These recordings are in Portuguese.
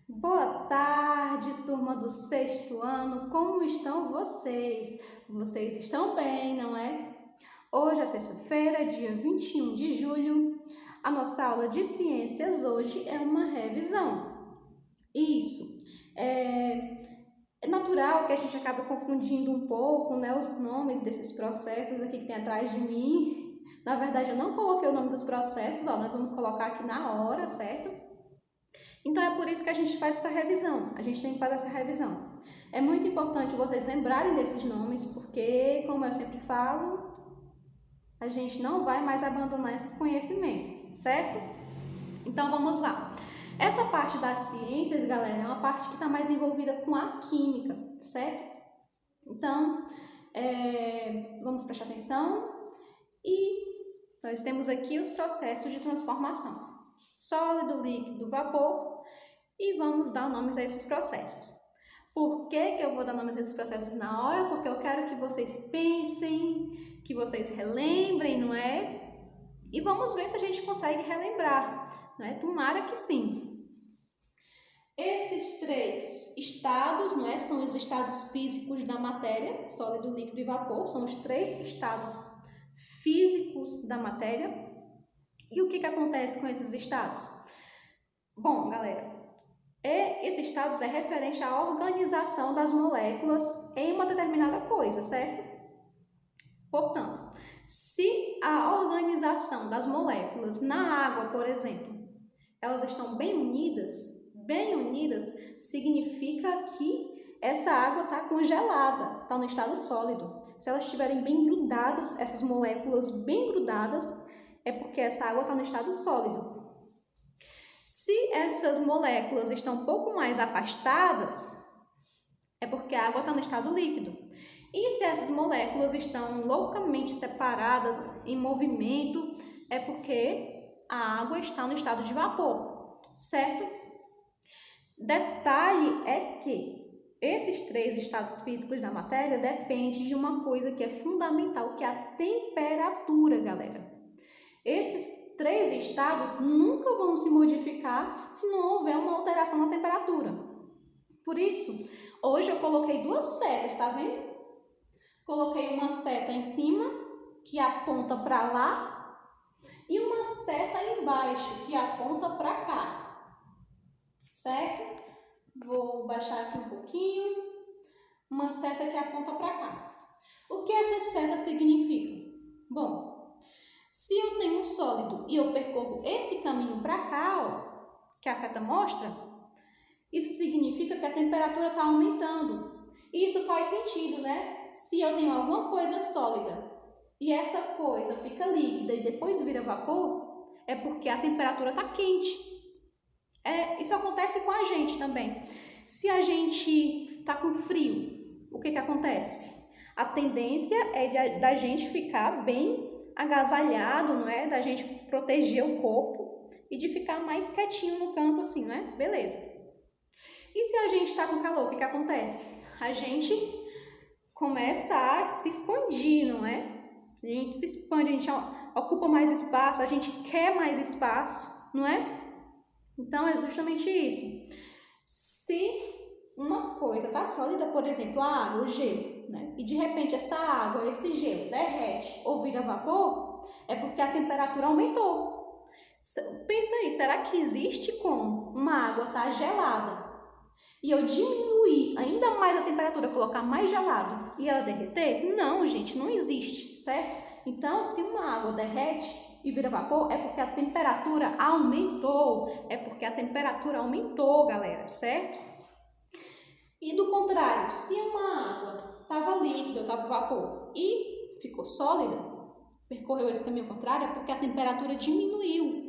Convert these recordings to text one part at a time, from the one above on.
Boa tarde, turma do sexto ano. Como estão vocês? Vocês estão bem, não é? Hoje é terça-feira, dia 21 de julho. A nossa aula de ciências hoje é uma revisão. Isso. É natural que a gente acabe confundindo um pouco, né, os nomes desses processos aqui que tem atrás de mim. Na verdade, eu não coloquei o nome dos processos, nós vamos colocar aqui na hora, certo? Então é por isso que a gente faz essa revisão, a gente tem que fazer essa revisão. É muito importante vocês lembrarem desses nomes, porque, como eu sempre falo, a gente não vai mais abandonar esses conhecimentos, certo? Então vamos lá. Essa parte das ciências, galera, é uma parte que está mais envolvida com a química, certo? Então, vamos prestar atenção e nós temos aqui os processos de transformação. Sólido, líquido, vapor. E vamos dar nomes a esses processos. Por que eu vou dar nomes a esses processos na hora? Porque eu quero que vocês pensem, que vocês relembrem, não é? E vamos ver se a gente consegue relembrar, não é? Tomara que sim. Esses três estados, não é? São os estados físicos da matéria, sólido, líquido e vapor. São os três estados físicos da matéria. E o que acontece com esses estados? Bom, galera, esses estados é referente à organização das moléculas em uma determinada coisa, certo? Portanto, se a organização das moléculas na água, por exemplo, elas estão bem unidas, significa que essa água está congelada, está no estado sólido. Se elas estiverem bem grudadas, essas moléculas bem grudadas, é porque essa água está no estado sólido. Se essas moléculas estão um pouco mais afastadas, é porque a água está no estado líquido. E se essas moléculas estão loucamente separadas, em movimento, é porque a água está no estado de vapor, certo? Detalhe é que esses três estados físicos da matéria dependem de uma coisa que é fundamental, que é a temperatura, galera. Esses três estados nunca vão se modificar se não houver uma alteração na temperatura. Por isso, hoje eu coloquei duas setas, tá vendo? Coloquei uma seta em cima, que aponta para lá, e uma seta embaixo, que aponta para cá. Certo? Vou baixar aqui um pouquinho. Uma seta que aponta para cá. O que essa seta significa? Bom, se eu tenho um sólido e eu percorro esse caminho para cá, ó, que a seta mostra, isso significa que a temperatura está aumentando. E isso faz sentido, né? Se eu tenho alguma coisa sólida e essa coisa fica líquida e depois vira vapor, é porque a temperatura está quente. Isso acontece com a gente também. Se a gente está com frio, o que acontece? A tendência é da gente ficar bem agasalhado, não é? Da gente proteger o corpo e de ficar mais quietinho no canto assim, não é? Beleza. E se a gente está com calor, o que acontece? A gente começa a se expandir, não é? A gente se expande, a gente ocupa mais espaço, a gente quer mais espaço, não é? Então é justamente isso. Se uma coisa está sólida, por exemplo, a água, o gelo, né? E de repente essa água, esse gelo derrete ou vira vapor, é porque a temperatura aumentou. Pensa aí, será que existe como uma água estar gelada e eu diminuir ainda mais a temperatura, colocar mais gelado e ela derreter? Não, gente, não existe, certo? Então, se uma água derrete e vira vapor, é porque a temperatura aumentou. É porque a temperatura aumentou, galera, certo? E do contrário, se uma água estava líquida, estava vapor e ficou sólida, percorreu esse caminho contrário, é porque a temperatura diminuiu.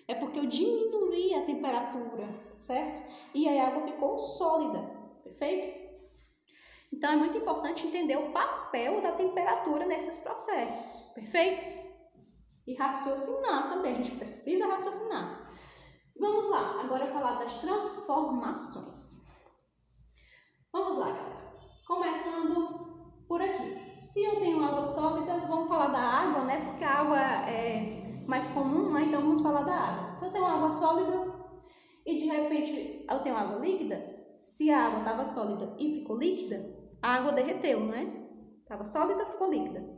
É porque eu diminuí a temperatura, certo? E a água ficou sólida, perfeito? Então é muito importante entender o papel da temperatura nesses processos, perfeito? E raciocinar também, a gente precisa raciocinar. Vamos lá, agora falar das transformações. Vamos lá, galera. Começando por aqui. Se eu tenho água sólida, vamos falar da água, né? Porque a água é mais comum, né? Então vamos falar da água. Se eu tenho água sólida e de repente eu tenho água líquida, se a água estava sólida e ficou líquida, a água derreteu, não é? Estava sólida, ficou líquida.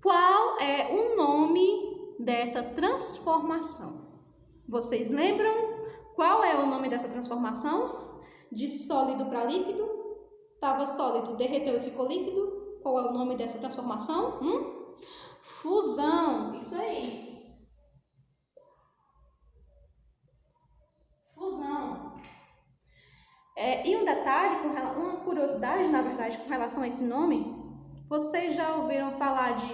Qual é o nome dessa transformação? Vocês lembram? Qual é o nome dessa transformação? De sólido para líquido? Estava sólido, derreteu e ficou líquido? Qual é o nome dessa transformação? Fusão. Isso aí. Fusão. E um detalhe, uma curiosidade, na verdade, com relação a esse nome, vocês já ouviram falar de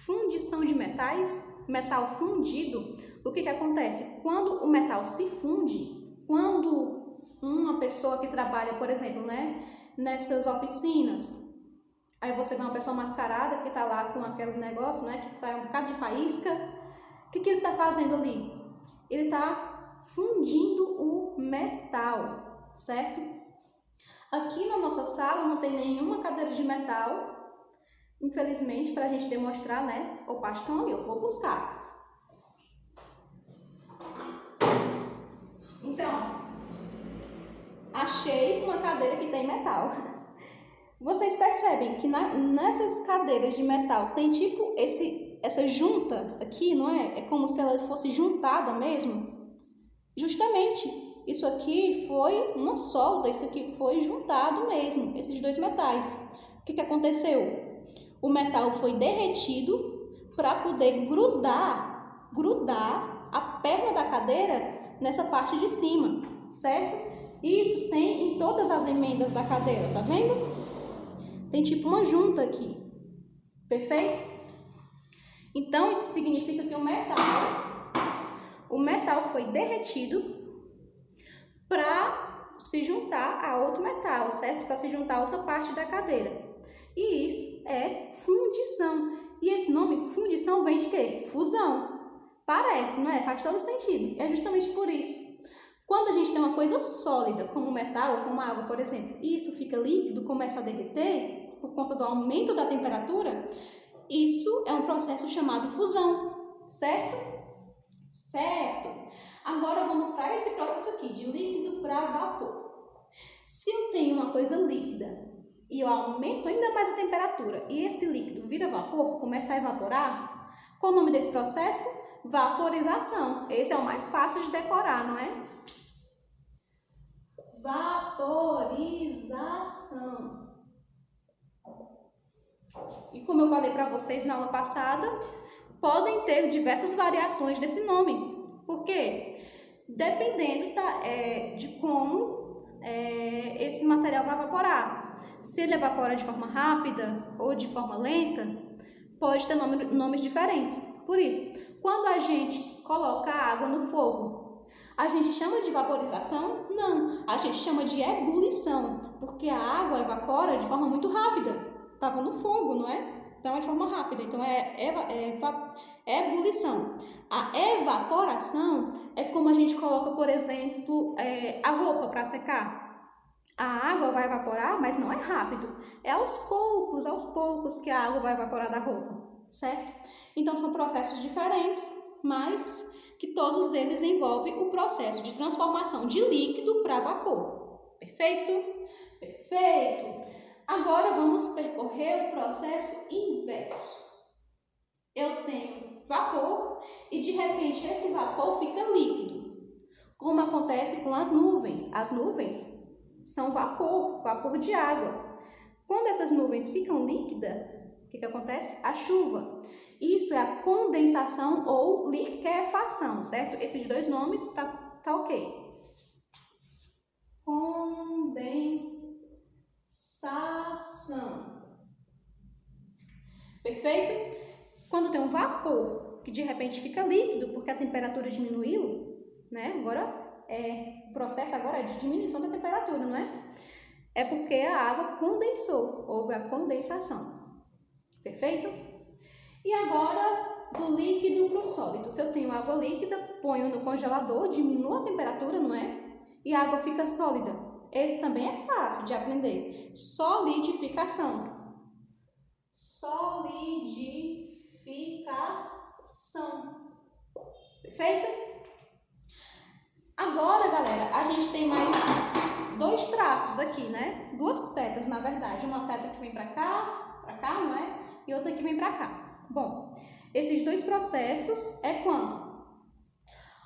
fundição de metais? Metal fundido? O que acontece? Quando o metal se funde, quando uma pessoa que trabalha, por exemplo, nessas oficinas, aí você vê uma pessoa mascarada que está lá com aquele negócio, que sai um bocado de faísca, o que ele está fazendo ali? Ele está fundindo o metal, certo? Aqui na nossa sala não tem nenhuma cadeira de metal, infelizmente, para a gente demonstrar, Opa, estão ali, eu vou buscar. Então, achei uma cadeira que tem metal. Vocês percebem que nessas cadeiras de metal tem tipo essa junta aqui, não é? É como se ela fosse juntada mesmo. Justamente, isso aqui foi uma solda, isso aqui foi juntado mesmo, esses dois metais. O que aconteceu? O metal foi derretido para poder grudar a perna da cadeira nessa parte de cima, certo? Isso tem em todas as emendas da cadeira, tá vendo? Tem tipo uma junta aqui, perfeito? Então, isso significa que o metal foi derretido para se juntar a outro metal, certo? Para se juntar a outra parte da cadeira. E isso é fundição. E esse nome, fundição, vem de quê? Fusão. Parece, não é? Faz todo sentido. É justamente por isso. Quando a gente tem uma coisa sólida, como o metal ou como a água, por exemplo, e isso fica líquido, começa a derreter, por conta do aumento da temperatura, isso é um processo chamado fusão, certo? Certo. Agora vamos para esse processo aqui, de líquido para vapor. Se eu tenho uma coisa líquida e eu aumento ainda mais a temperatura e esse líquido vira vapor, começa a evaporar, qual o nome desse processo? Vaporização. Esse é o mais fácil de decorar, não é? Vaporização. E como eu falei para vocês na aula passada, podem ter diversas variações desse nome. Por quê? Dependendo de como esse material vai evaporar. Se ele evapora de forma rápida ou de forma lenta, pode ter nomes diferentes. Por isso, quando a gente coloca a água no fogo, a gente chama de vaporização? Não, a gente chama de ebulição, porque a água evapora de forma muito rápida. Estava no fogo, não é? Então, é de forma rápida. Então, é ebulição. A evaporação é como a gente coloca, por exemplo, a roupa para secar. A água vai evaporar, mas não é rápido. É aos poucos que a água vai evaporar da roupa, certo? Então, são processos diferentes, mas que todos eles envolvem o processo de transformação de líquido para vapor. Perfeito? Perfeito! Agora vamos percorrer o processo inverso. Eu tenho vapor e de repente esse vapor fica líquido. Como acontece com as nuvens. As nuvens são vapor de água. Quando essas nuvens ficam líquidas, o que acontece? A chuva. Isso é a condensação ou liquefação, certo? Esses dois nomes tá ok. Condensação. Perfeito? Quando tem um vapor que de repente fica líquido porque a temperatura diminuiu, né? Agora o processo agora é de diminuição da temperatura, não é? É porque a água condensou, houve a condensação. Perfeito? E agora, do líquido para o sólido. Se eu tenho água líquida, ponho no congelador, diminuo a temperatura, não é? E a água fica sólida. Esse também é fácil de aprender. Solidificação. Solidificação. Perfeito? Agora, galera, a gente tem mais dois traços aqui, né? Duas setas, na verdade. Uma seta que vem pra cá, não é? E outra que vem pra cá. Bom, esses dois processos é quando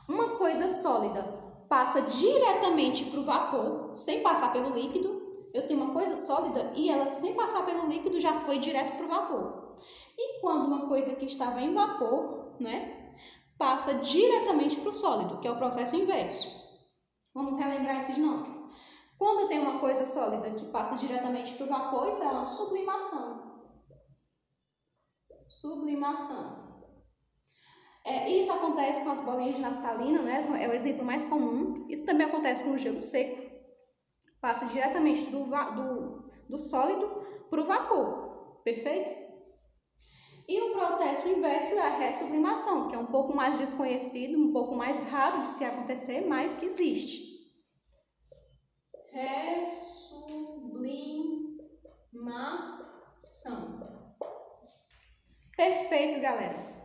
uma coisa sólida passa diretamente pro vapor, sem passar pelo líquido. Eu tenho uma coisa sólida e ela, sem passar pelo líquido, já foi direto pro vapor. E quando uma coisa que estava em vapor, né, passa diretamente para o sólido, que é o processo inverso. Vamos relembrar esses nomes. Quando eu tenho uma coisa sólida que passa diretamente para o vapor, isso é uma sublimação. Sublimação. Isso acontece com as bolinhas de naftalina, né? É o exemplo mais comum. Isso também acontece com o gelo seco. Passa diretamente do sólido para o vapor. Perfeito? E o processo inverso é a ressublimação, que é um pouco mais desconhecido, um pouco mais raro de se acontecer, mas que existe. Ressublimação. Perfeito, galera.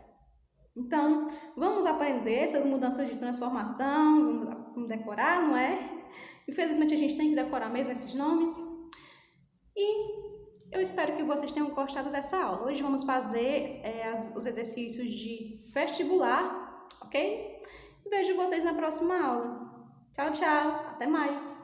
Então, vamos aprender essas mudanças de transformação, vamos decorar, não é? Infelizmente, a gente tem que decorar mesmo esses nomes. E eu espero que vocês tenham gostado dessa aula. Hoje vamos fazer os exercícios de vestibular, ok? Vejo vocês na próxima aula. Tchau, tchau. Até mais.